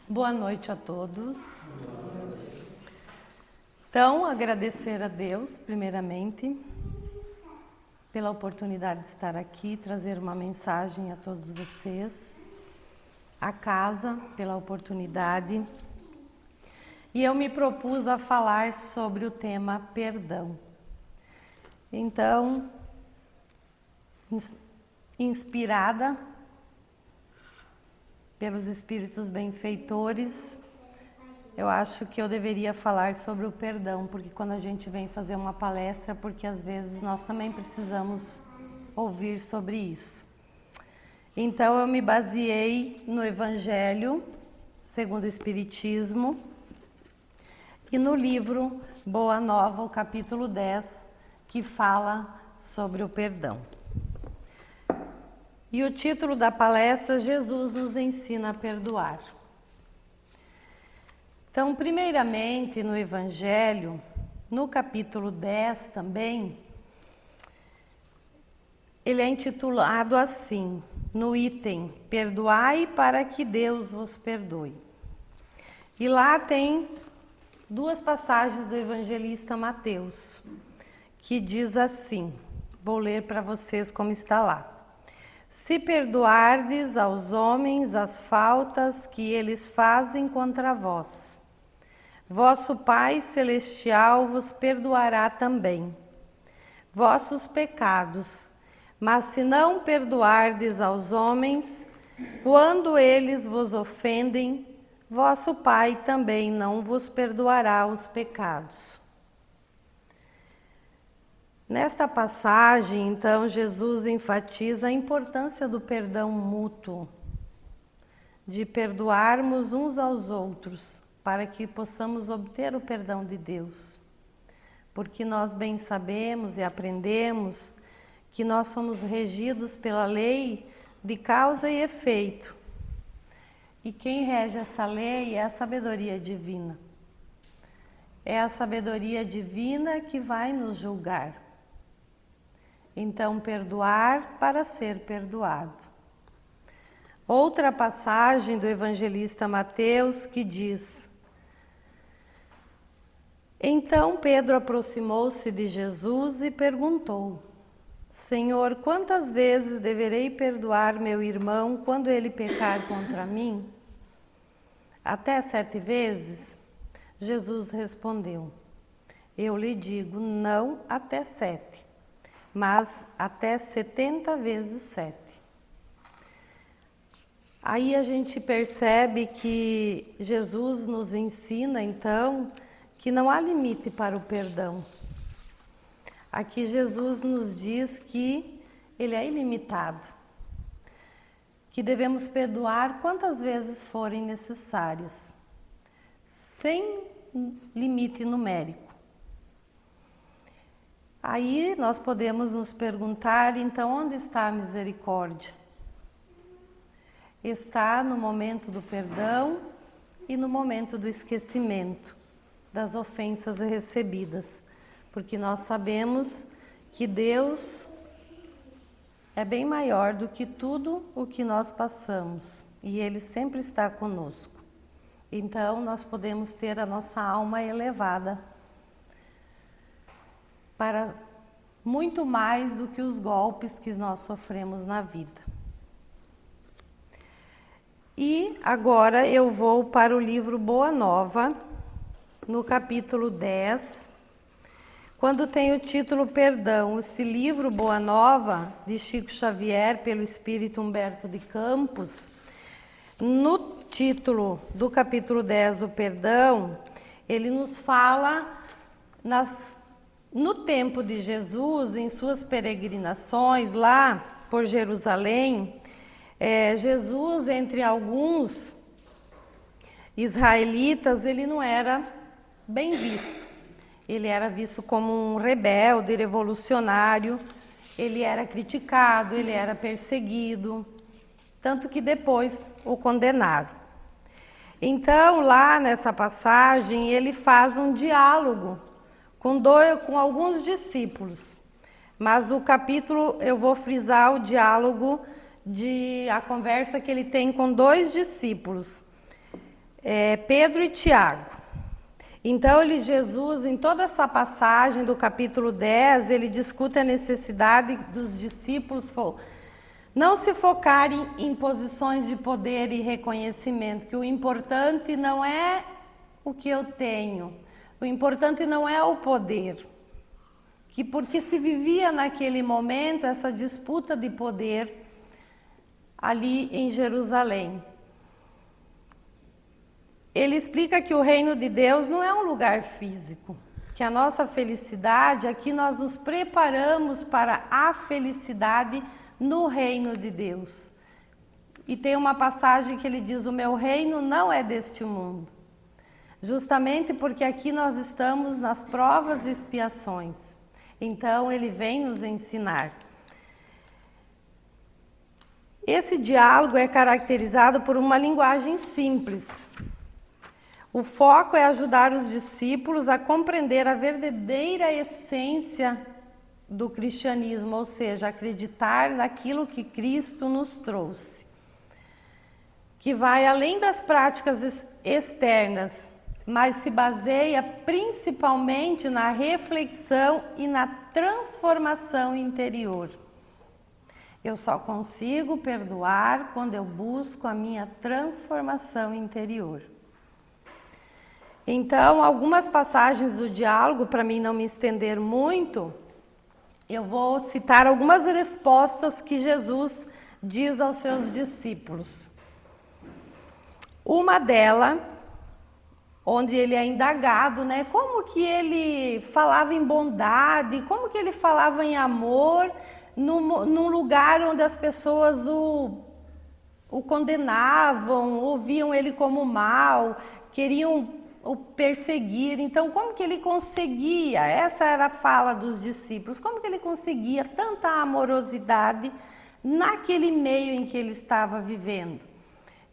Boa noite a todos. Então, agradecer a Deus, primeiramente, pela oportunidade de estar aqui, trazer uma mensagem a todos vocês, a casa, pela oportunidade. E eu me propus a falar sobre o tema perdão. Então, inspirada pelos espíritos benfeitores, eu acho que eu deveria falar sobre o perdão, porque quando a gente vem fazer uma palestra, porque às vezes nós também precisamos ouvir sobre isso. Então eu me baseei no Evangelho segundo o Espiritismo e no livro Boa Nova, o capítulo 10, que fala sobre o perdão. E o título da palestra, Jesus nos ensina a perdoar. Então, primeiramente, no Evangelho, no capítulo 10 também, ele é intitulado assim, no item, perdoai para que Deus vos perdoe. E lá tem duas passagens do evangelista Mateus, que diz assim, vou ler para vocês como está lá. Se perdoardes aos homens as faltas que eles fazem contra vós, vosso Pai Celestial vos perdoará também vossos pecados. Mas se não perdoardes aos homens, quando eles vos ofendem, vosso Pai também não vos perdoará os pecados. Nesta passagem, então, Jesus enfatiza a importância do perdão mútuo, de perdoarmos uns aos outros, para que possamos obter o perdão de Deus. Porque nós bem sabemos e aprendemos que nós somos regidos pela lei de causa e efeito. E quem rege essa lei é a sabedoria divina. É a sabedoria divina que vai nos julgar. Então, perdoar para ser perdoado. Outra passagem do evangelista Mateus que diz: Então Pedro aproximou-se de Jesus e perguntou: Senhor, quantas vezes deverei perdoar meu irmão quando ele pecar contra mim? Até 7 vezes? Jesus respondeu: Eu lhe digo, não até 7. Mas até 70 vezes 7. Aí a gente percebe que Jesus nos ensina, então, que não há limite para o perdão. Aqui Jesus nos diz que ele é ilimitado, que devemos perdoar quantas vezes forem necessárias, sem limite numérico. Aí nós podemos nos perguntar, então, onde está a misericórdia? Está no momento do perdão e no momento do esquecimento das ofensas recebidas, porque nós sabemos que Deus é bem maior do que tudo o que nós passamos e Ele sempre está conosco. Então nós podemos ter a nossa alma elevada para muito mais do que os golpes que nós sofremos na vida. E agora eu vou para o livro Boa Nova, no capítulo 10, quando tem o título Perdão. Esse livro Boa Nova, de Chico Xavier, pelo espírito Humberto de Campos, no título do capítulo 10, o Perdão, ele nos fala no tempo de Jesus, em suas peregrinações lá por Jerusalém, Jesus, entre alguns israelitas, ele não era bem visto. Ele era visto como um rebelde, revolucionário, ele era criticado, ele era perseguido, tanto que depois o condenaram. Então, lá nessa passagem, ele faz um diálogo com alguns discípulos, mas o capítulo eu vou frisar o diálogo, a conversa que ele tem com 2 discípulos. Pedro e Tiago. Então, Jesus, em toda essa passagem do capítulo 10, ele discute a necessidade dos discípulos não se focarem em posições de poder e reconhecimento, que o importante não é o que eu tenho, o importante não é o poder, porque se vivia naquele momento essa disputa de poder ali em Jerusalém. Ele explica que o reino de Deus não é um lugar físico, que a nossa felicidade, aqui nós nos preparamos para a felicidade no reino de Deus. E tem uma passagem que ele diz: o meu reino não é deste mundo. Justamente porque aqui nós estamos nas provas e expiações. Então ele vem nos ensinar. Esse diálogo é caracterizado por uma linguagem simples. O foco é ajudar os discípulos a compreender a verdadeira essência do cristianismo, ou seja, acreditar naquilo que Cristo nos trouxe, que vai além das práticas externas, mas se baseia principalmente na reflexão e na transformação interior. Eu só consigo perdoar quando eu busco a minha transformação interior. Então, algumas passagens do diálogo, para mim não me estender muito, eu vou citar algumas respostas que Jesus diz aos seus discípulos. Uma delas, onde ele é indagado, né? Como que ele falava em bondade, como que ele falava em amor, num lugar onde as pessoas o condenavam, ouviam ele como mal, queriam o perseguir. Então, como que ele conseguia? Essa era a fala dos discípulos. Como que ele conseguia tanta amorosidade naquele meio em que ele estava vivendo?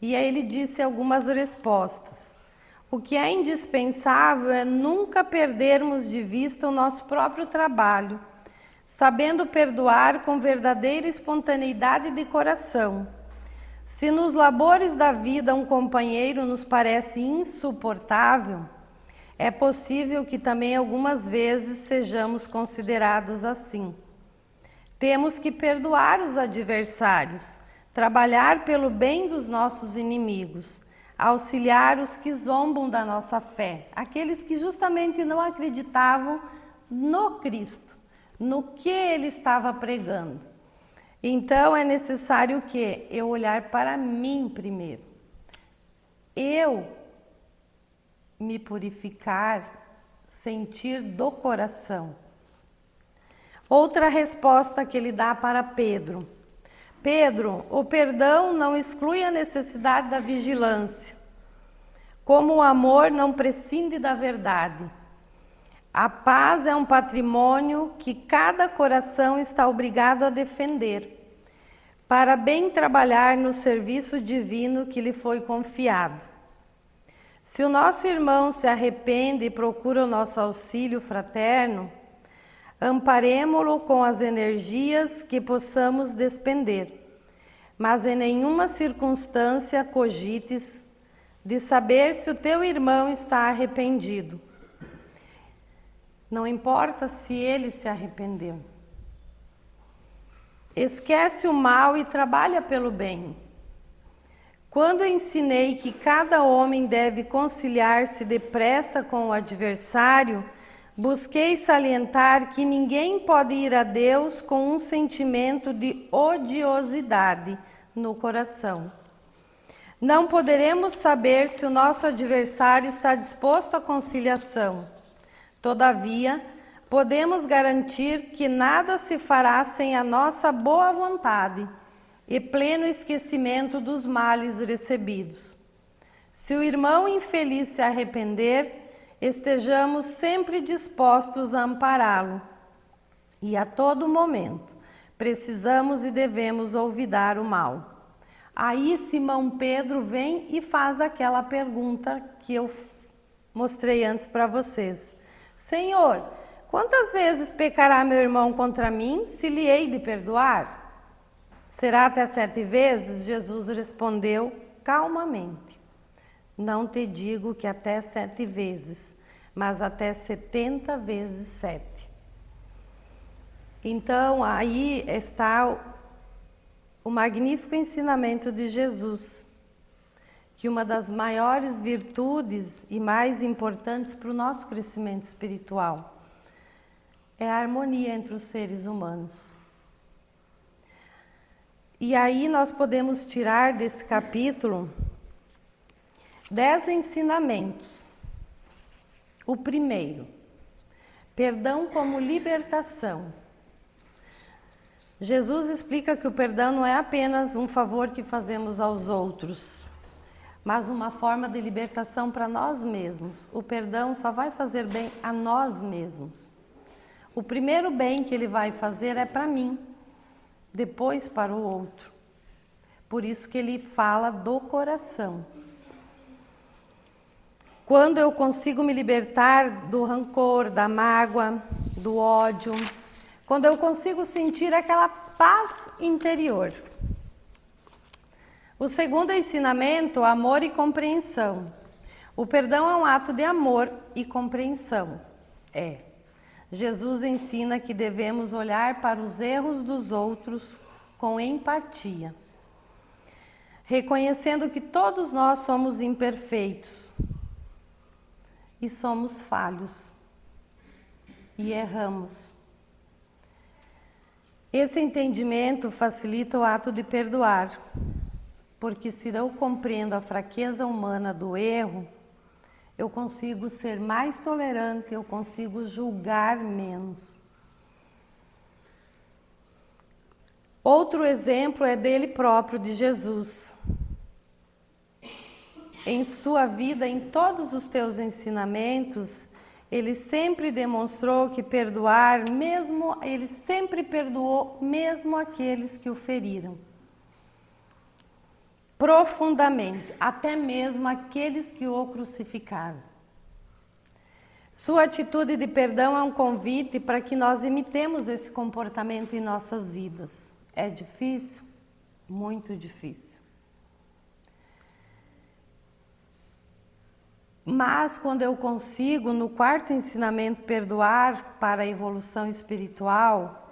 E aí ele disse algumas respostas. O que é indispensável é nunca perdermos de vista o nosso próprio trabalho, sabendo perdoar com verdadeira espontaneidade de coração. Se nos labores da vida um companheiro nos parece insuportável, é possível que também algumas vezes sejamos considerados assim. Temos que perdoar os adversários, trabalhar pelo bem dos nossos inimigos, auxiliar os que zombam da nossa fé, aqueles que justamente não acreditavam no Cristo, no que ele estava pregando. Então é necessário o quê? Eu olhar para mim primeiro. Eu me purificar, sentir do coração. Outra resposta que ele dá para Pedro. Pedro, o perdão não exclui a necessidade da vigilância, como o amor não prescinde da verdade. A paz é um patrimônio que cada coração está obrigado a defender, para bem trabalhar no serviço divino que lhe foi confiado. Se o nosso irmão se arrepende e procura o nosso auxílio fraterno, amparemo-lo com as energias que possamos despender, mas em nenhuma circunstância cogites de saber se o teu irmão está arrependido. Não importa se ele se arrependeu. Esquece o mal e trabalha pelo bem. Quando ensinei que cada homem deve conciliar-se depressa com o adversário, busquei salientar que ninguém pode ir a Deus com um sentimento de odiosidade no coração. Não poderemos saber se o nosso adversário está disposto à conciliação. Todavia, podemos garantir que nada se fará sem a nossa boa vontade e pleno esquecimento dos males recebidos. Se o irmão infeliz se arrepender, estejamos sempre dispostos a ampará-lo. E a todo momento, precisamos e devemos olvidar o mal. Aí Simão Pedro vem e faz aquela pergunta que eu mostrei antes para vocês. Senhor, quantas vezes pecará meu irmão contra mim, se lhe hei de perdoar? Será até 7 vezes? Jesus respondeu calmamente. não te digo que até 7 vezes, mas até 70 vezes 7. Então, aí está o magnífico ensinamento de Jesus, que uma das maiores virtudes e mais importantes para o nosso crescimento espiritual é a harmonia entre os seres humanos. E aí nós podemos tirar desse capítulo 10 ensinamentos. O primeiro, perdão como libertação. Jesus explica que o perdão não é apenas um favor que fazemos aos outros, mas uma forma de libertação para nós mesmos. O perdão só vai fazer bem a nós mesmos. O primeiro bem que ele vai fazer é para mim, depois para o outro. Por isso que ele fala do coração. Quando eu consigo me libertar do rancor, da mágoa, do ódio, quando eu consigo sentir aquela paz interior. O segundo ensinamento, amor e compreensão. O perdão é um ato de amor e compreensão. Jesus ensina que devemos olhar para os erros dos outros com empatia, reconhecendo que todos nós somos imperfeitos e somos falhos e erramos. Esse entendimento facilita o ato de perdoar, porque se eu compreendo a fraqueza humana do erro, eu consigo ser mais tolerante, eu consigo julgar menos. Outro exemplo é dele próprio, de Jesus. Em sua vida, em todos os teus ensinamentos, ele sempre demonstrou que perdoar, ele sempre perdoou mesmo aqueles que o feriram. Profundamente, até mesmo aqueles que o crucificaram. Sua atitude de perdão é um convite para que nós imitemos esse comportamento em nossas vidas. É difícil? Muito difícil. Mas quando eu consigo, no quarto ensinamento, perdoar para a evolução espiritual,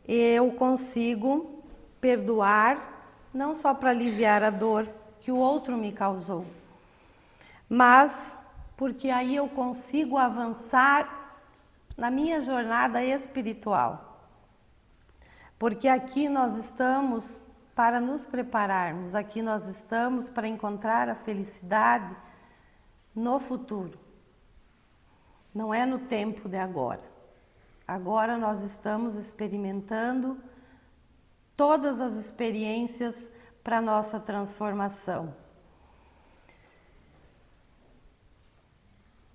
eu consigo perdoar não só para aliviar a dor que o outro me causou, mas porque aí eu consigo avançar na minha jornada espiritual. Porque aqui nós estamos para nos prepararmos, aqui nós estamos para encontrar a felicidade no futuro. Não é no tempo de agora. Agora nós estamos experimentando todas as experiências para nossa transformação.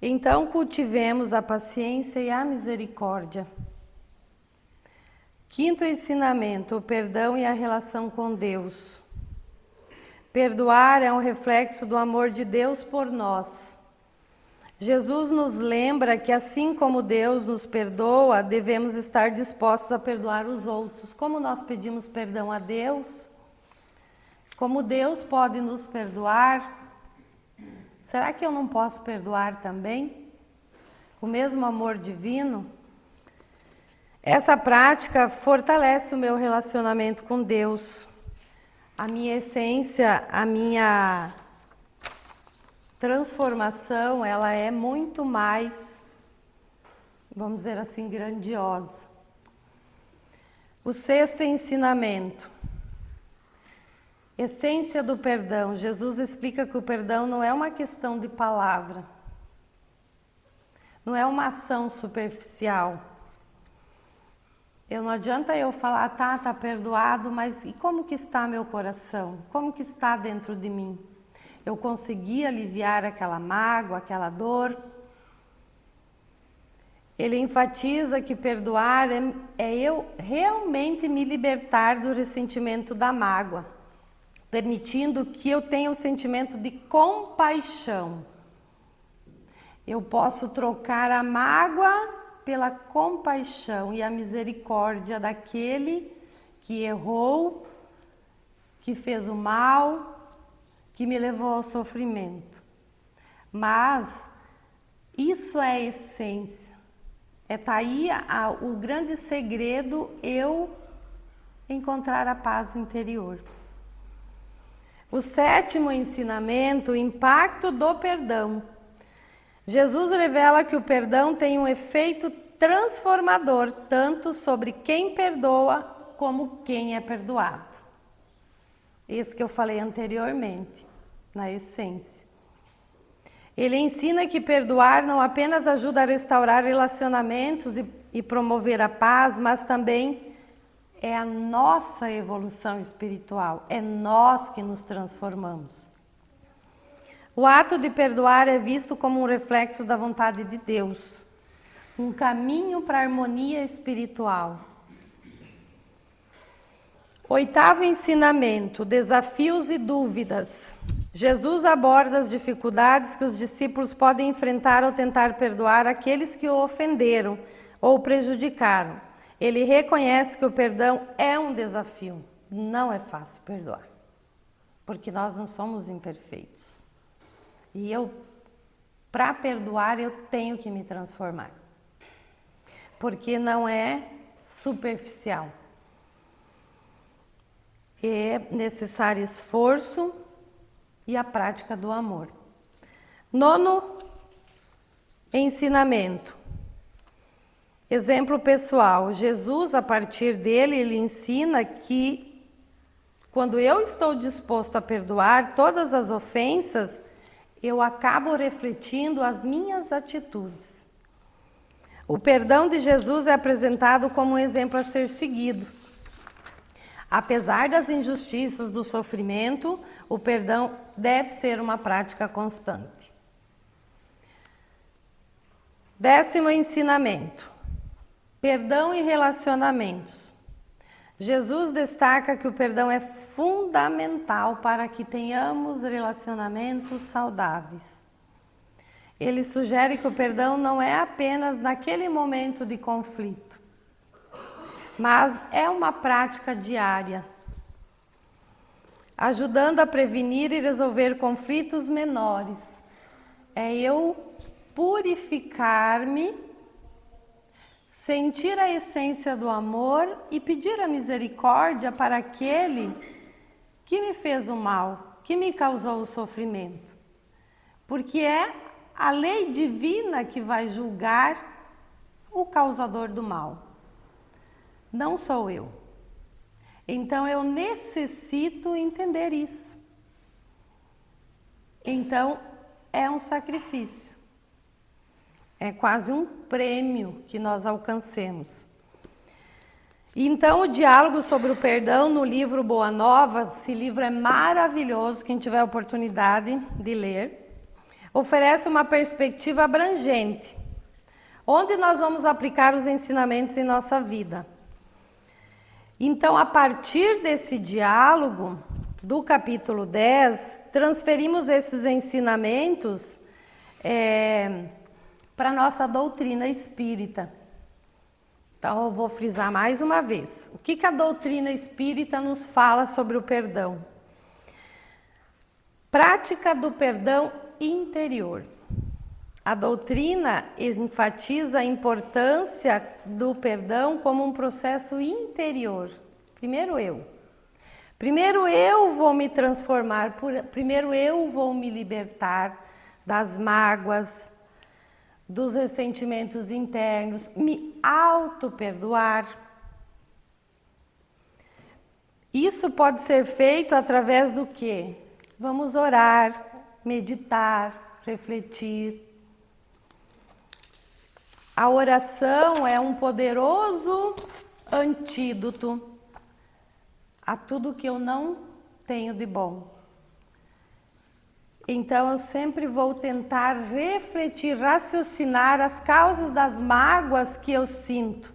Então, cultivemos a paciência e a misericórdia. Quinto ensinamento, o perdão e a relação com Deus. Perdoar é um reflexo do amor de Deus por nós. Jesus nos lembra que assim como Deus nos perdoa, devemos estar dispostos a perdoar os outros. Como nós pedimos perdão a Deus, como Deus pode nos perdoar, será que eu não posso perdoar também? Com o mesmo amor divino? Essa prática fortalece o meu relacionamento com Deus. A minha essência, a minha transformação, ela é muito mais, vamos dizer assim, grandiosa. O sexto ensinamento, essência do perdão. Jesus explica que o perdão não é uma questão de palavra, não é uma ação superficial. Não adianta eu falar, tá perdoado, mas e como que está meu coração? Como que está dentro de mim? Eu consegui aliviar aquela mágoa, aquela dor? Ele enfatiza que perdoar é eu realmente me libertar do ressentimento da mágoa, permitindo que eu tenha o sentimento de compaixão. Eu posso trocar a mágoa pela compaixão e a misericórdia daquele que errou, que fez o mal, que me levou ao sofrimento. Mas isso é a essência. Tá aí o grande segredo, eu encontrar a paz interior. O 7º ensinamento, o impacto do perdão. Jesus revela que o perdão tem um efeito transformador, tanto sobre quem perdoa como quem é perdoado. Esse que eu falei anteriormente, na essência. Ele ensina que perdoar não apenas ajuda a restaurar relacionamentos e promover a paz, mas também é a nossa evolução espiritual, é nós que nos transformamos. O ato de perdoar é visto como um reflexo da vontade de Deus, um caminho para a harmonia espiritual. 8º ensinamento, desafios e dúvidas. Jesus aborda as dificuldades que os discípulos podem enfrentar ao tentar perdoar aqueles que o ofenderam ou prejudicaram. Ele reconhece que o perdão é um desafio. Não é fácil perdoar, porque nós não somos imperfeitos. E para perdoar, eu tenho que me transformar, porque não é superficial. É necessário esforço e a prática do amor. 9º ensinamento. Exemplo pessoal. Jesus, a partir dele, ele ensina que quando eu estou disposto a perdoar todas as ofensas, eu acabo refletindo as minhas atitudes. O perdão de Jesus é apresentado como um exemplo a ser seguido. Apesar das injustiças, do sofrimento, o perdão deve ser uma prática constante. 10º ensinamento. Perdão e relacionamentos. Jesus destaca que o perdão é fundamental para que tenhamos relacionamentos saudáveis. Ele sugere que o perdão não é apenas naquele momento de conflito, mas é uma prática diária, ajudando a prevenir e resolver conflitos menores. É eu purificar-me, sentir a essência do amor e pedir a misericórdia para aquele que me fez o mal, que me causou o sofrimento. Porque é a lei divina que vai julgar o causador do mal. Não sou eu. Então eu necessito entender isso. Então é um sacrifício. É quase um prêmio que nós alcancemos. Então, o diálogo sobre o perdão no livro Boa Nova, esse livro é maravilhoso, quem tiver a oportunidade de ler, oferece uma perspectiva abrangente, onde nós vamos aplicar os ensinamentos em nossa vida. Então, a partir desse diálogo, do capítulo 10, transferimos esses ensinamentos para a nossa doutrina espírita. Então, eu vou frisar mais uma vez. O que a doutrina espírita nos fala sobre o perdão? Prática do perdão interior. A doutrina enfatiza a importância do perdão como um processo interior. Primeiro eu vou me transformar, primeiro eu vou me libertar das mágoas, dos ressentimentos internos, me auto-perdoar. Isso pode ser feito através do quê? Vamos orar, meditar, refletir. A oração é um poderoso antídoto a tudo que eu não tenho de bom. Então, eu sempre vou tentar refletir, raciocinar as causas das mágoas que eu sinto.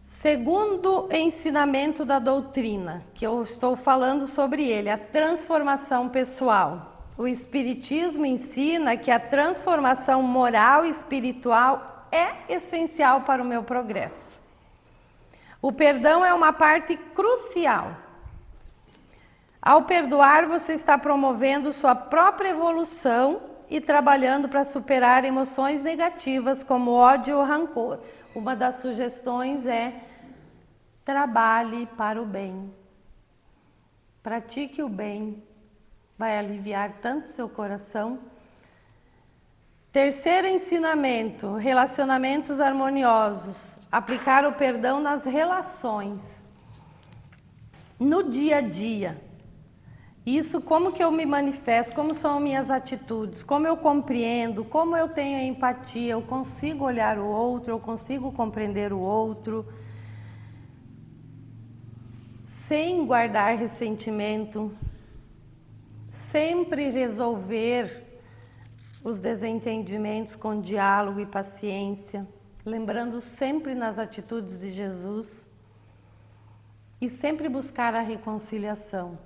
Segundo ensinamento da doutrina, que eu estou falando sobre ele, a transformação pessoal. O Espiritismo ensina que a transformação moral e espiritual é essencial para o meu progresso. O perdão é uma parte crucial. Ao perdoar, você está promovendo sua própria evolução e trabalhando para superar emoções negativas como ódio ou rancor. Uma das sugestões é: trabalhe para o bem. Pratique o bem. Vai aliviar tanto seu coração. Terceiro ensinamento: relacionamentos harmoniosos. Aplicar o perdão nas relações. No dia a dia. Isso, como que eu me manifesto, como são minhas atitudes, como eu compreendo, como eu tenho empatia, eu consigo olhar o outro, eu consigo compreender o outro, sem guardar ressentimento, sempre resolver os desentendimentos com diálogo e paciência, lembrando sempre nas atitudes de Jesus e sempre buscar a reconciliação.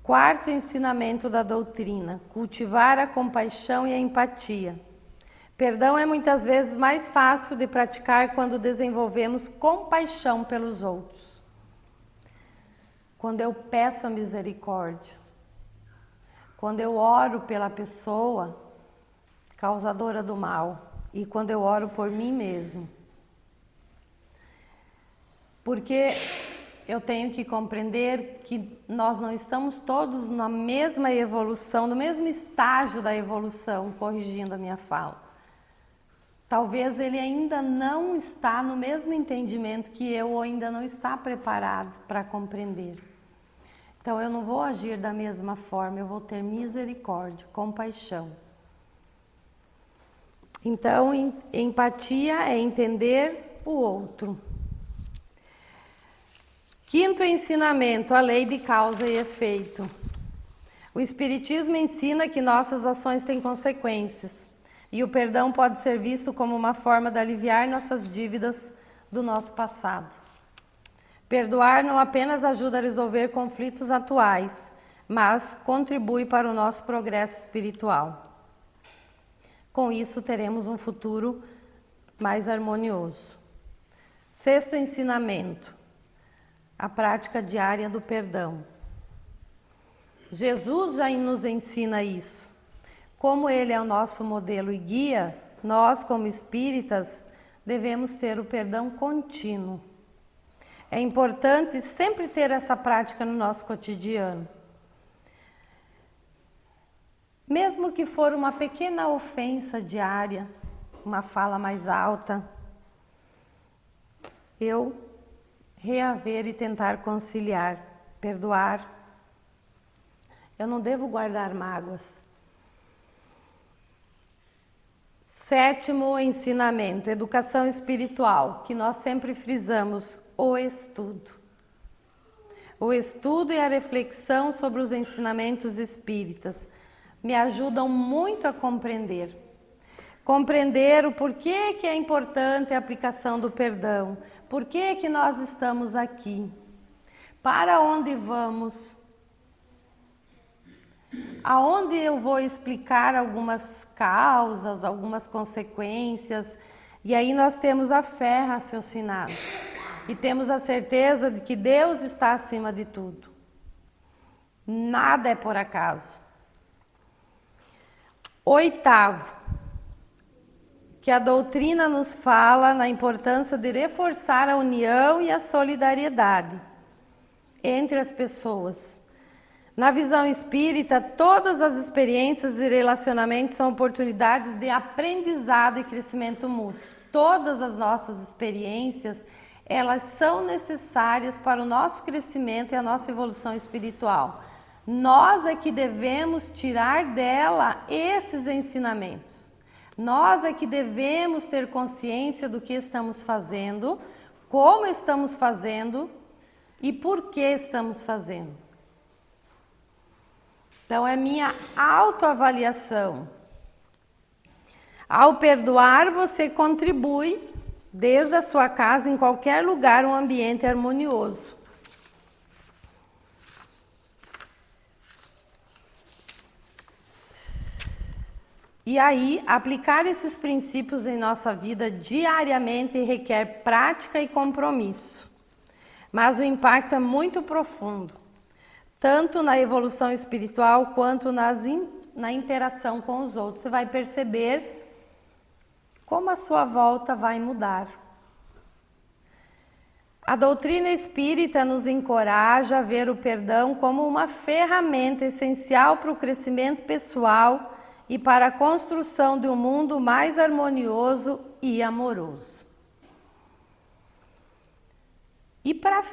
Quarto ensinamento da doutrina: cultivar a compaixão e a empatia. Perdão é muitas vezes mais fácil de praticar quando desenvolvemos compaixão pelos outros. Quando eu peço a misericórdia, quando eu oro pela pessoa causadora do mal e quando eu oro por mim mesmo. Porque eu tenho que compreender que nós não estamos todos na mesma evolução, no mesmo estágio da evolução, corrigindo a minha fala. Talvez ele ainda não está no mesmo entendimento que eu, ou ainda não está preparado para compreender. Então eu não vou agir da mesma forma, eu vou ter misericórdia, compaixão. Então, empatia é entender o outro. Quinto ensinamento: a lei de causa e efeito. O Espiritismo ensina que nossas ações têm consequências e o perdão pode ser visto como uma forma de aliviar nossas dívidas do nosso passado. Perdoar não apenas ajuda a resolver conflitos atuais, mas contribui para o nosso progresso espiritual. Com isso, teremos um futuro mais harmonioso. Sexto ensinamento: a prática diária do perdão. Jesus já nos ensina isso. Como Ele é o nosso modelo e guia, nós, como espíritas, devemos ter o perdão contínuo. É importante sempre ter essa prática no nosso cotidiano. Mesmo que for uma pequena ofensa diária, uma fala mais alta, eu reaver e tentar conciliar, perdoar. Eu não devo guardar mágoas. Sétimo ensinamento: educação espiritual, que nós sempre frisamos: o estudo. O estudo e a reflexão sobre os ensinamentos espíritas me ajudam muito a compreender. Compreender o porquê que é importante a aplicação do perdão, por que nós estamos aqui, para onde vamos, aonde eu vou explicar algumas causas, algumas consequências, e aí nós temos a fé raciocinada e temos a certeza de que Deus está acima de tudo. Nada é por acaso. Oitavo, que a doutrina nos fala na importância de reforçar a união e a solidariedade entre as pessoas. Na visão espírita, todas as experiências e relacionamentos são oportunidades de aprendizado e crescimento mútuo. Todas as nossas experiências, elas são necessárias para o nosso crescimento e a nossa evolução espiritual. Nós é que devemos tirar dela esses ensinamentos. Nós é que devemos ter consciência do que estamos fazendo, como estamos fazendo e por que estamos fazendo. Então, é minha autoavaliação. Ao perdoar, você contribui, desde a sua casa, em qualquer lugar, um ambiente harmonioso. E aí, aplicar esses princípios em nossa vida diariamente requer prática e compromisso. Mas o impacto é muito profundo. tanto na evolução espiritual quanto na interação com os outros. Você vai perceber como a sua volta vai mudar. A doutrina espírita nos encoraja a ver o perdão como uma ferramenta essencial para o crescimento pessoal e para a construção de um mundo mais harmonioso e amoroso. E para